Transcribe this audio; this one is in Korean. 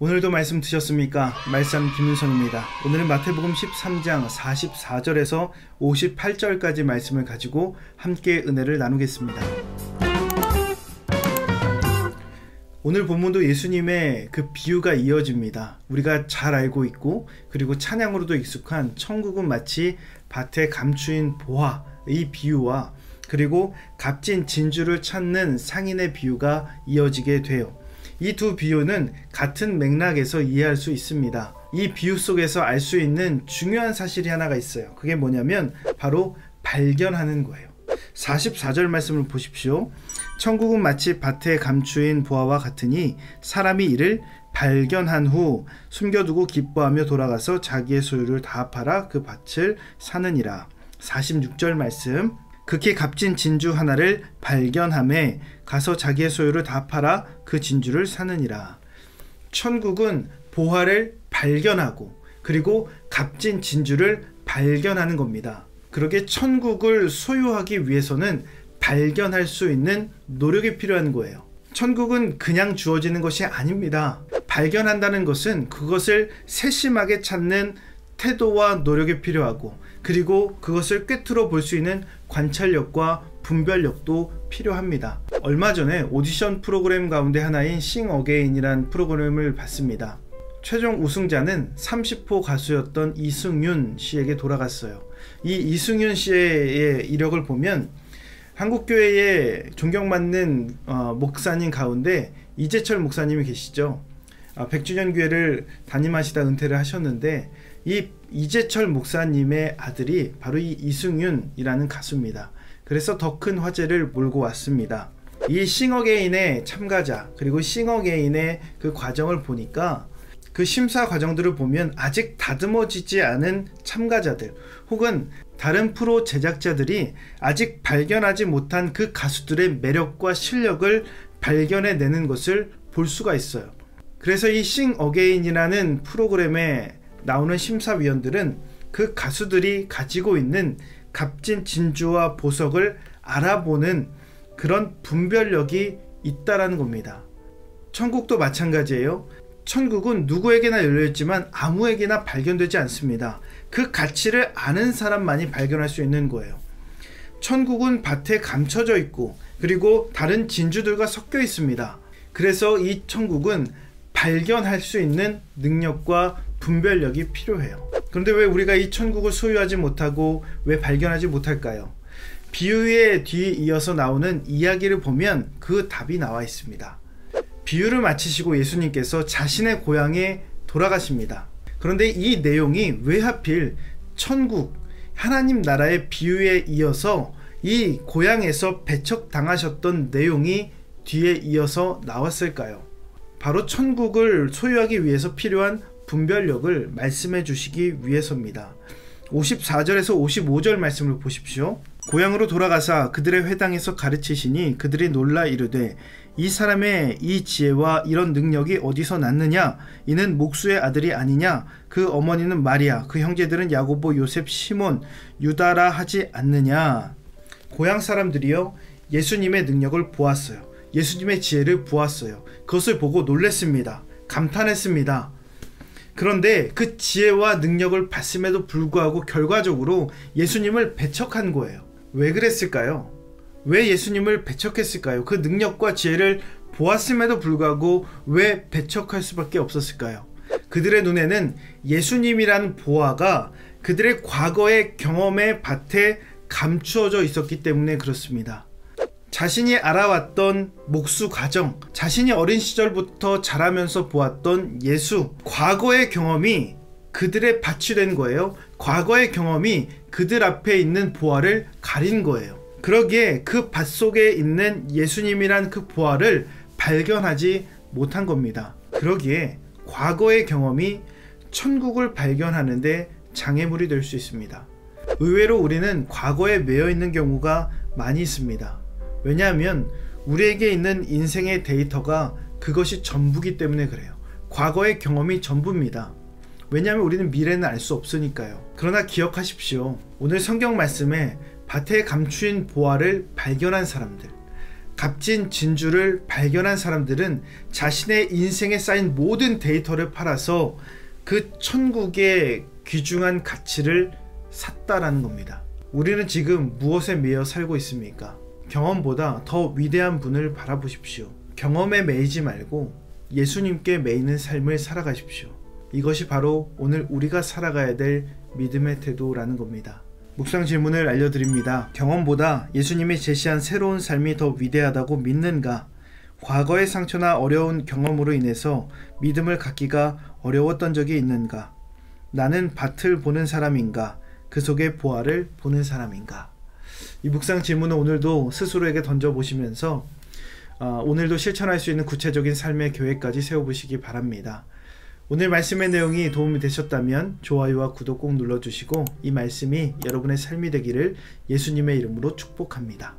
오늘도 말씀 드셨습니까? 말씀 김윤성입니다. 오늘은 마태복음 13장 44절에서 58절까지 말씀을 가지고 함께 은혜를 나누겠습니다. 오늘 본문도 예수님의 그 비유가 이어집니다. 우리가 잘 알고 있고 그리고 찬양으로도 익숙한 천국은 마치 밭에 감추인 보화의 비유와 그리고 값진 진주를 찾는 상인의 비유가 이어지게 돼요. 이 두 비유는 같은 맥락에서 이해할 수 있습니다. 이 비유 속에서 알 수 있는 중요한 사실이 하나가 있어요. 그게 뭐냐면 바로 발견하는 거예요. 44절 말씀을 보십시오. 천국은 마치 밭에 감추인 보화와 같으니 사람이 이를 발견한 후 숨겨두고 기뻐하며 돌아가서 자기의 소유를 다 팔아 그 밭을 사느니라. 46절 말씀. 극히 값진 진주 하나를 발견하매 가서 자기의 소유를 다 팔아 그 진주를 사느니라. 천국은 보화를 발견하고 그리고 값진 진주를 발견하는 겁니다. 그러게 천국을 소유하기 위해서는 발견할 수 있는 노력이 필요한 거예요. 천국은 그냥 주어지는 것이 아닙니다. 발견한다는 것은 그것을 세심하게 찾는 태도와 노력이 필요하고 그리고 그것을 꿰뚫어 볼 수 있는 관찰력과 분별력도 필요합니다. 얼마 전에 오디션 프로그램 가운데 하나인 싱 어게인이란 프로그램을 봤습니다. 최종 우승자는 30호 가수였던 이승윤 씨에게 돌아갔어요. 이 이승윤 씨의 이력을 보면 한국교회에 존경받는 목사님 가운데 이재철 목사님이 계시죠. 100주년 교회를 담임하시다 은퇴를 하셨는데 이 이재철 목사님의 아들이 바로 이 이승윤이라는 가수입니다. 그래서 더 큰 화제를 몰고 왔습니다. 이 싱어게인의 참가자 그리고 싱어게인의 그 과정을 보니까 그 심사 과정들을 보면 아직 다듬어지지 않은 참가자들 혹은 다른 프로 제작자들이 아직 발견하지 못한 그 가수들의 매력과 실력을 발견해내는 것을 볼 수가 있어요. 그래서 이 싱 어게인이라는 프로그램에 나오는 심사위원들은 그 가수들이 가지고 있는 값진 진주와 보석을 알아보는 그런 분별력이 있다라는 겁니다. 천국도 마찬가지예요. 천국은 누구에게나 열려있지만 아무에게나 발견되지 않습니다. 그 가치를 아는 사람만이 발견할 수 있는 거예요. 천국은 밭에 감춰져 있고 그리고 다른 진주들과 섞여 있습니다. 그래서 이 천국은 발견할 수 있는 능력과 분별력이 필요해요. 그런데 왜 우리가 이 천국을 소유하지 못하고 왜 발견하지 못할까요? 비유에 뒤에 이어서 나오는 이야기를 보면 그 답이 나와 있습니다. 비유를 마치시고 예수님께서 자신의 고향에 돌아가십니다. 그런데 이 내용이 왜 하필 천국, 하나님 나라의 비유에 이어서 이 고향에서 배척당하셨던 내용이 뒤에 이어서 나왔을까요? 바로 천국을 소유하기 위해서 필요한 분별력을 말씀해 주시기 위해서입니다. 54절에서 55절 말씀을 보십시오. 고향으로 돌아가사 그들의 회당에서 가르치시니 그들이 놀라 이르되 이 사람의 이 지혜와 이런 능력이 어디서 났느냐? 이는 목수의 아들이 아니냐? 그 어머니는 마리아, 그 형제들은 야고보, 요셉, 시몬, 유다라 하지 않느냐? 고향 사람들이요 예수님의 능력을 보았어요. 예수님의 지혜를 보았어요. 그것을 보고 놀랐습니다. 감탄했습니다. 그런데 그 지혜와 능력을 봤음에도 불구하고 결과적으로 예수님을 배척한 거예요. 왜 그랬을까요? 왜 예수님을 배척했을까요? 그 능력과 지혜를 보았음에도 불구하고 왜 배척할 수밖에 없었을까요? 그들의 눈에는 예수님이라는 보화가 그들의 과거의 경험의 밭에 감추어져 있었기 때문에 그렇습니다. 자신이 알아왔던 목수 과정, 자신이 어린 시절부터 자라면서 보았던 예수, 과거의 경험이 그들의 밭이 된 거예요. 과거의 경험이 그들 앞에 있는 보화를 가린 거예요. 그러기에 그 밭 속에 있는 예수님이란 그 보화를 발견하지 못한 겁니다. 그러기에 과거의 경험이 천국을 발견하는데 장애물이 될 수 있습니다. 의외로 우리는 과거에 매여 있는 경우가 많이 있습니다. 왜냐하면 우리에게 있는 인생의 데이터가 그것이 전부기 때문에 그래요. 과거의 경험이 전부입니다. 왜냐하면 우리는 미래는 알 수 없으니까요. 그러나 기억하십시오. 오늘 성경 말씀에 밭에 감추인 보화를 발견한 사람들, 값진 진주를 발견한 사람들은 자신의 인생에 쌓인 모든 데이터를 팔아서 그 천국의 귀중한 가치를 샀다라는 겁니다. 우리는 지금 무엇에 매여 살고 있습니까? 경험보다 더 위대한 분을 바라보십시오. 경험에 매이지 말고 예수님께 매이는 삶을 살아가십시오. 이것이 바로 오늘 우리가 살아가야 될 믿음의 태도라는 겁니다. 묵상 질문을 알려드립니다. 경험보다 예수님이 제시한 새로운 삶이 더 위대하다고 믿는가? 과거의 상처나 어려운 경험으로 인해서 믿음을 갖기가 어려웠던 적이 있는가? 나는 밭을 보는 사람인가? 그 속의 보화를 보는 사람인가? 이 묵상 질문을 오늘도 스스로에게 던져보시면서 오늘도 실천할 수 있는 구체적인 삶의 계획까지 세워보시기 바랍니다. 오늘 말씀의 내용이 도움이 되셨다면 좋아요와 구독 꼭 눌러주시고 이 말씀이 여러분의 삶이 되기를 예수님의 이름으로 축복합니다.